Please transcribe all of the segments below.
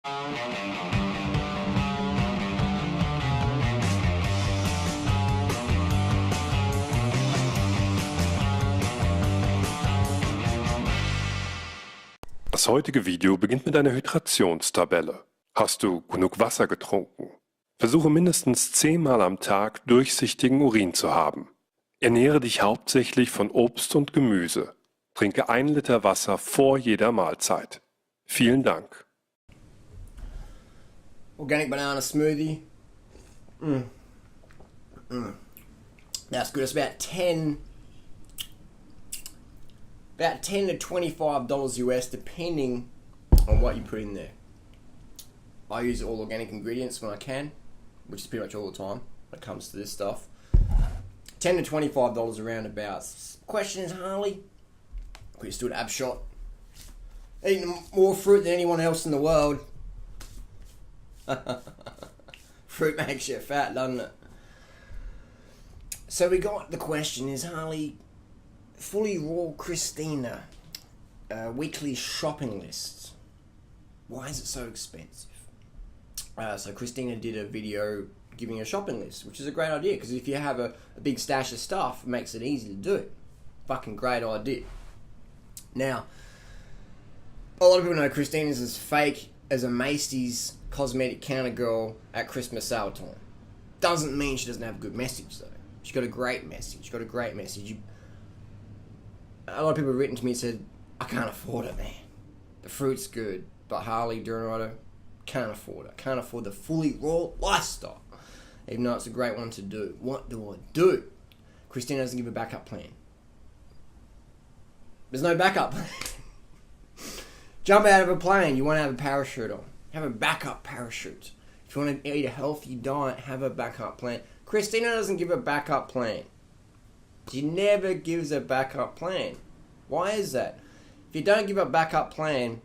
Das heutige Video beginnt mit einer Hydrationstabelle. Hast du genug Wasser getrunken? Versuche mindestens 10 Mal am Tag durchsichtigen Urin zu haben. Ernähre dich hauptsächlich von Obst und Gemüse. Trinke 1 Liter Wasser vor jeder Mahlzeit. Vielen Dank. Organic banana smoothie. That's good. It's about 10 to $25 US, depending on what you put in there. I use all organic ingredients when I can, which is pretty much all the time when it comes to this stuff. $10 to $25 around about. Question is, Harley, we stood ab shot, eating more fruit than anyone else in the world. Fruit makes you fat, doesn't it? So we got the question is, Harley, fully raw Christina weekly shopping list. Why is it so expensive? So Christina did a video giving a shopping list, which is a great idea, because if you have a big stash of stuff, it makes it easy to do it. Fucking great idea. Now, a lot of people know Christina's as fake as a Macy's cosmetic counter girl at Christmas sale time. Doesn't mean she doesn't have a good message, though. She's got a great message. A lot of people have written to me and said, I can't afford it, man. The fruit's good, but Harley Duranato, can't afford it. Can't afford the fully raw lifestyle, even though it's a great one to do. What do I do? Christina doesn't give a backup plan. There's no backup plan. Jump out of a plane, you want to have a parachute on. Have a backup parachute. If you want to eat a healthy diet, have a backup plan. Christina doesn't give a backup plan. She never gives a backup plan. Why is that? If you don't give a backup plan,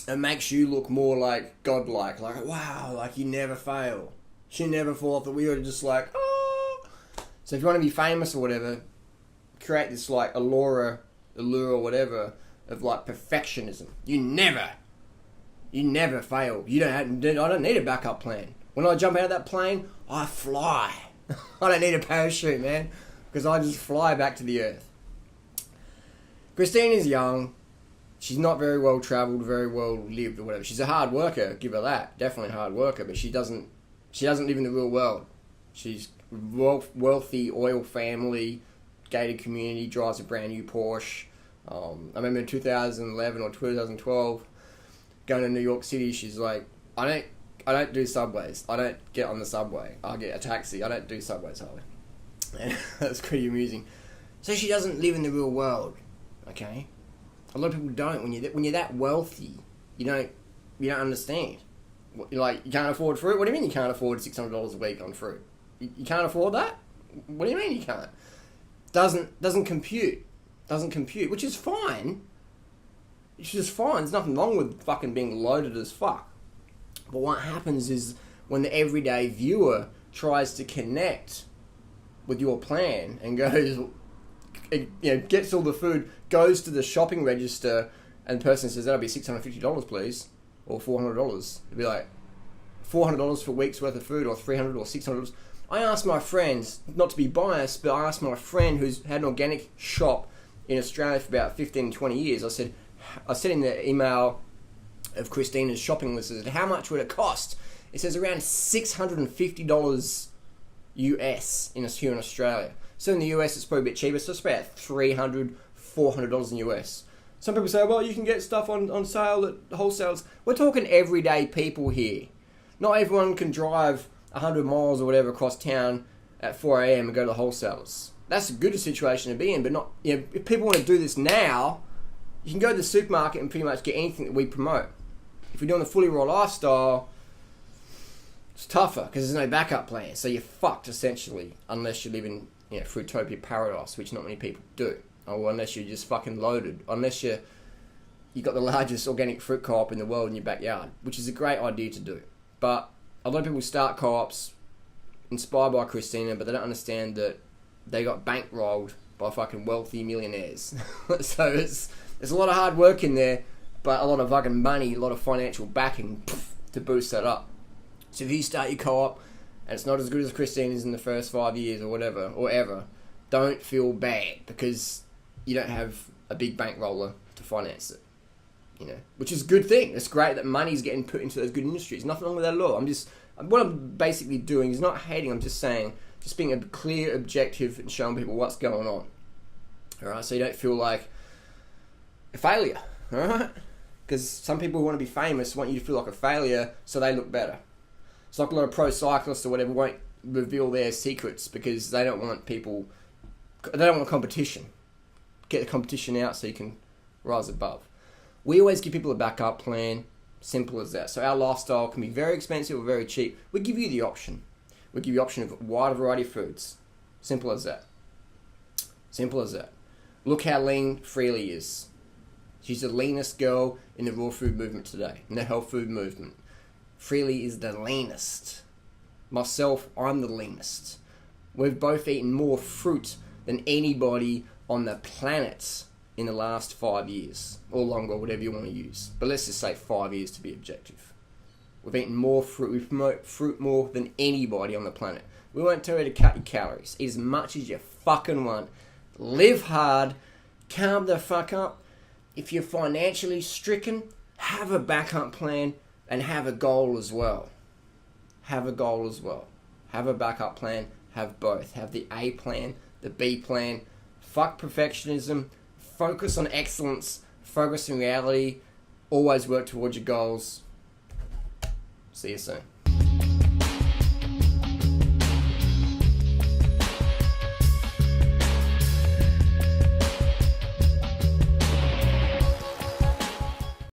it makes you look more like godlike. Like, wow, like you never fail. She never fall off the wheel. Just like, oh. So if you want to be famous or whatever, create this like allure or whatever of like perfectionism. You never fail. I don't need a backup plan. When I jump out of that plane, I fly. I don't need a parachute, man, because I just fly back to the earth. Christine is young. She's not very well travelled, very well lived or whatever. She's a hard worker, give her that. Definitely a hard worker, but she doesn't live in the real world. She's wealthy, oil family, gated community, drives a brand new Porsche. I remember in 2011 or 2012, going to New York City, she's like, I don't do subways. I don't get on the subway. I get a taxi. I don't do subways, Harley. And that's pretty amusing. So she doesn't live in the real world, okay? A lot of people don't. When you're that wealthy, you don't understand. You can't afford fruit? What do you mean you can't afford $600 a week on fruit? You can't afford that? What do you mean you can't? Doesn't compute. Which is fine. It's just fine. There's nothing wrong with fucking being loaded as fuck. But what happens is when the everyday viewer tries to connect with your plan and goes, gets all the food, goes to the shopping register, and the person says, that'll be $650, please, or $400. It'd be like, $400 for a week's worth of food, or $300 or $600. I asked my friends, not to be biased, but I asked my friend who's had an organic shop in Australia for about 15, 20 years, I said in the email of Christina's shopping list, I said, how much would it cost? It says around $650 US here in Australia. So in the US it's probably a bit cheaper, so it's about $300, $400 in US. Some people say, well, you can get stuff on sale at wholesalers. We're talking everyday people here. Not everyone can drive 100 miles or whatever across town at 4 a.m. and go to the wholesalers. That's a good situation to be in, but not, if people want to do this now, you can go to the supermarket and pretty much get anything that we promote. If you're doing the fully raw lifestyle, it's tougher because there's no backup plan. So you're fucked essentially, unless you live in Fruitopia paradise, which not many people do. Or unless you're just fucking loaded. Unless you got the largest organic fruit co-op in the world in your backyard, which is a great idea to do. But a lot of people start co-ops inspired by Christina, but they don't understand that they got bankrolled by fucking wealthy millionaires. So there's a lot of hard work in there, but a lot of fucking money, a lot of financial backing to boost that up. So if you start your co-op and it's not as good as Christina's in the first 5 years or whatever, or ever, don't feel bad because you don't have a big bankroller to finance it. You know, which is a good thing. It's great that money's getting put into those good industries. Nothing wrong with that at all. What I'm basically doing is not hating. I'm just saying, just being a clear objective and showing people what's going on. All right, so you don't feel like a failure. All right, because some people who want to be famous want you to feel like a failure so they look better. It's like a lot of pro cyclists or whatever won't reveal their secrets because they don't want people. They don't want competition. Get the competition out so you can rise above. We always give people a backup plan, simple as that. So our lifestyle can be very expensive or very cheap. We give you the option. We give you the option of a wide variety of foods. Simple as that. Simple as that. Look how lean Freely is. She's the leanest girl in the raw food movement today, in the health food movement. Freely is the leanest. Myself, I'm the leanest. We've both eaten more fruit than anybody on the planet in the last 5 years, or longer, whatever you want to use. But let's just say 5 years to be objective. We've eaten more fruit. We promote fruit more than anybody on the planet. We won't tell you to cut your calories. Eat as much as you fucking want. Live hard. Calm the fuck up. If you're financially stricken, have a backup plan and have a goal as well. Have a goal as well. Have a backup plan. Have both. Have the A plan, the B plan. Fuck perfectionism. Focus on excellence, focus on reality, always work towards your goals. See you soon.